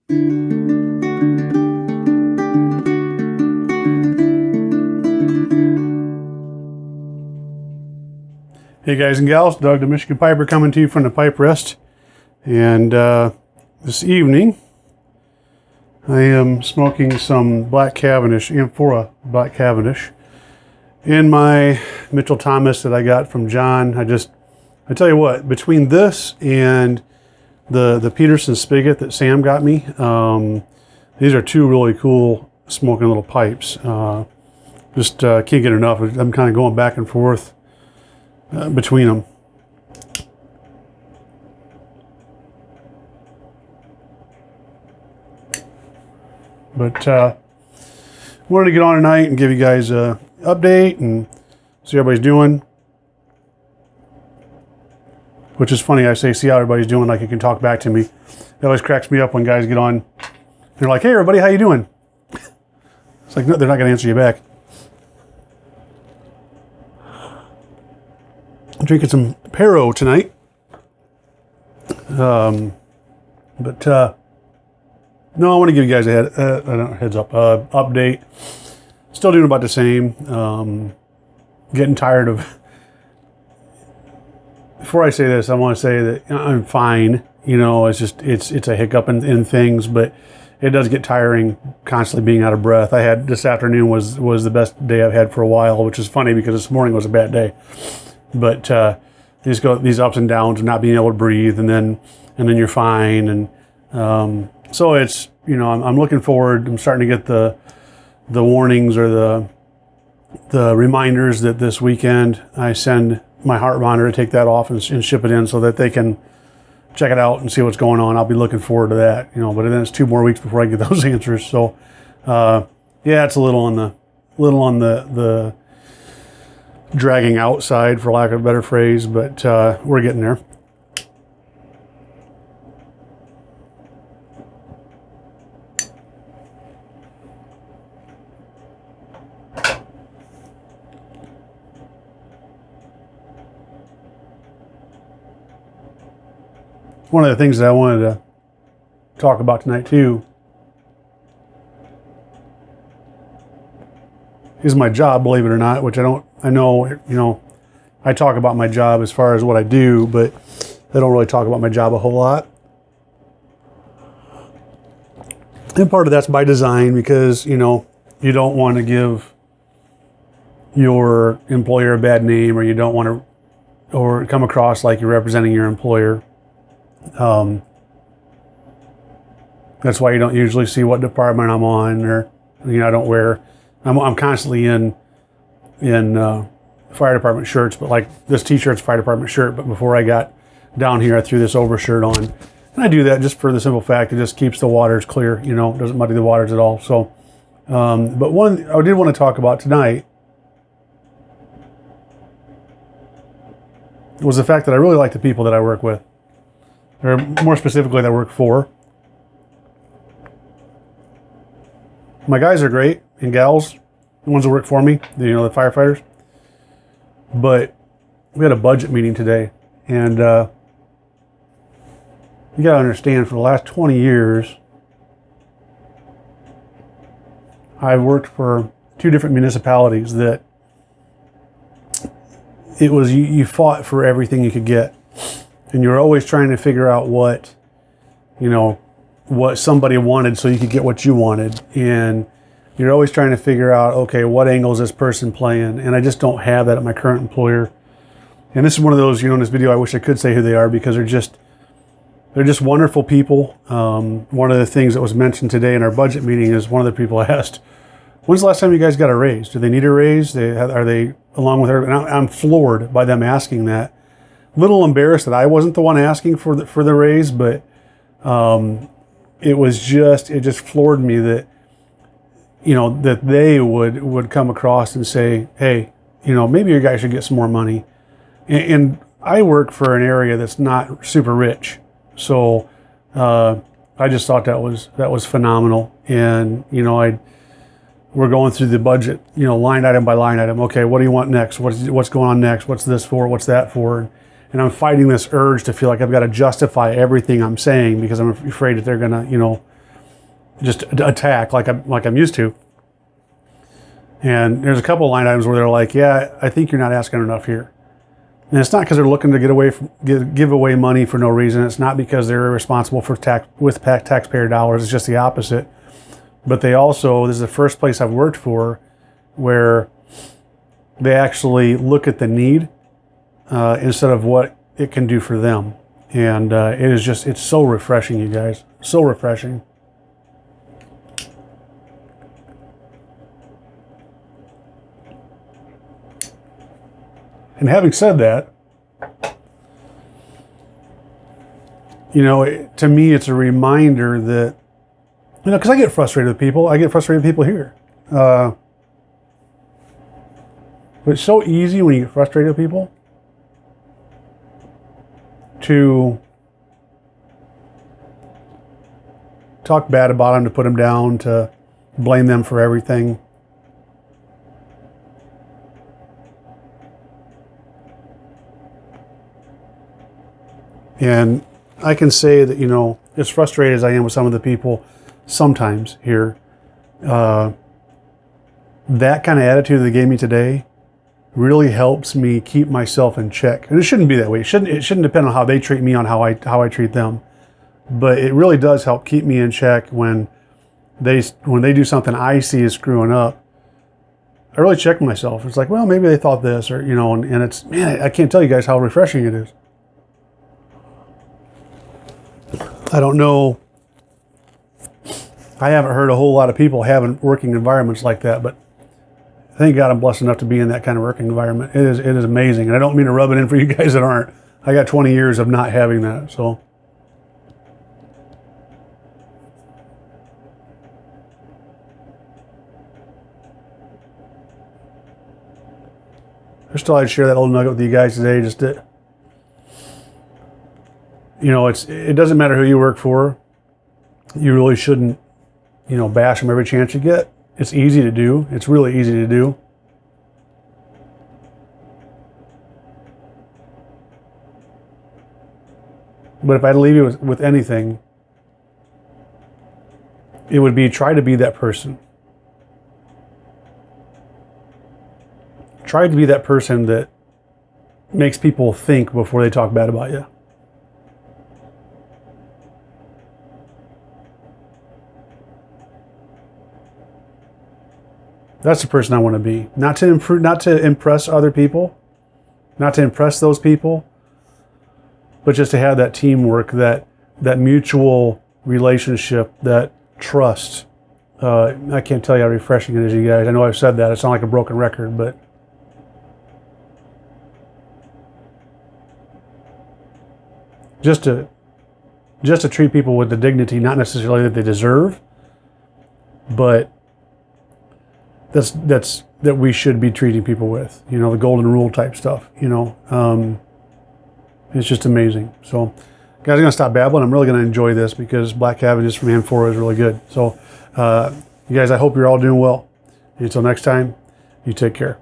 Hey guys and gals, Doug the Michigan Piper coming to you from the Pipe Rest. And this evening I am smoking some Black Cavendish, Amphora Black Cavendish, in my Mitchell Thomas that I got from John. I tell you what, between this and the Peterson Spigot that Sam got me, these are two really cool smoking little pipes. Can't get enough. I'm kind of going back and forth between them. But wanted to get on tonight and give you guys a update and see how everybody's doing. Which is funny, I say see how everybody's doing like you can talk back to me. It always cracks me up when guys get on. They're like, hey everybody, how you doing? It's like, no, they're not going to answer you back. I'm drinking some Pero tonight. No, I want to give you guys a heads up, update. Still doing about the same. Getting tired of. Before I say this, I want to say that I'm fine. You know, it's a hiccup in things, but it does get tiring constantly being out of breath. I had this afternoon was the best day I've had for a while, which is funny because this morning was a bad day. But these ups and downs of not being able to breathe, and then you're fine, and so it's, you know, I'm looking forward. I'm starting to get the warnings or the reminders that this weekend I send my heart monitor to take that off and ship it in so that they can check it out and see what's going on. I'll be looking forward to that, you know. But then it's 2 more weeks before I get those answers. So yeah, it's a little on the dragging outside, for lack of a better phrase, but we're getting there. One of the things that I wanted to talk about tonight too is my job, believe it or not, which I know, you know, I talk about my job as far as what I do, but I don't really talk about my job a whole lot. And part of that's by design because, you know, you don't want to give your employer a bad name, or you don't want to, or come across like you're representing your employer. That's why you don't usually see what department I'm on, or, you know, I don't wear, I'm constantly in fire department shirts, but like this t-shirt's fire department shirt, but before I got down here I threw this overshirt on, and I do that just for the simple fact it just keeps the waters clear, you know, doesn't muddy the waters at all. So but one I did want to talk about tonight was the fact that I really like the people that I work with, or more specifically that I work for. My guys are great, and gals, the ones that work for me, you know, the firefighters. But we had a budget meeting today, and you gotta understand, for the last 20 years, I've worked for 2 different municipalities that it was, you fought for everything you could get. And you were always trying to figure out what, you know, what somebody wanted so you could get what you wanted. And you're always trying to figure out, okay, what angle is this person playing? And I just don't have that at my current employer. And this is one of those, you know, in this video, I wish I could say who they are because they're just wonderful people. One of the things that was mentioned today in our budget meeting is one of the people asked, when's the last time you guys got a raise? Do they need a raise? Are they along with everybody? And I'm floored by them asking that. Little embarrassed that I wasn't the one asking for the raise, but it just floored me that, you know, that they would come across and say, hey, you know, maybe you guys should get some more money. And I work for an area that's not super rich, so I just thought that was phenomenal. And, you know, we're going through the budget, you know, line item by line item. Okay, what do you want next? What's going on next? What's this for? What's that for? And I'm fighting this urge to feel like I've got to justify everything I'm saying because I'm afraid that they're gonna, you know, just attack like I'm used to. And there's a couple of line items where they're like, yeah, I think you're not asking enough here. And it's not because they're looking to give away money for no reason. It's not because they're irresponsible for taxpayer dollars. It's just the opposite. But they also, this is the first place I've worked for where they actually look at the need instead of what it can do for them. And it's so refreshing, you guys. So refreshing. And having said that, to me, it's a reminder that, because I get frustrated with people. I get frustrated with people here. But it's so easy when you get frustrated with people to talk bad about them, to put them down, to blame them for everything. And I can say that, as frustrated as I am with some of the people sometimes here, that kind of attitude that they gave me today really helps me keep myself in check. And it shouldn't be that way. It shouldn't depend on how they treat me on how I treat them. But it really does help keep me in check when they do something I see is screwing up. I really check myself. It's like, well, maybe they thought this, or and it's, man, I can't tell you guys how refreshing it is. I don't know. I haven't heard a whole lot of people having working environments like that, but thank God I'm blessed enough to be in that kind of working environment. It is amazing. And I don't mean to rub it in for you guys that aren't. I got 20 years of not having that, so. I just thought I'd share that little nugget with you guys today. Just that, it doesn't matter who you work for. You really shouldn't, bash them every chance you get. It's easy to do. It's really easy to do. But if I had to leave you with anything, it would be try to be that person. Try to be that person that makes people think before they talk bad about you. That's the person I want to be. Not to impress other people, not to impress those people, but just to have that teamwork, that mutual relationship, that trust. I can't tell you how refreshing it is, you guys. I know I've said that. It sounds like a broken record, but just to treat people with the dignity, not necessarily that they deserve, but that we should be treating people with, the golden rule type stuff, it's just amazing. So guys, I'm going to stop babbling. I'm really going to enjoy this because Black Cabbages from Amphora is really good. So you guys, I hope you're all doing well. Until next time, you take care.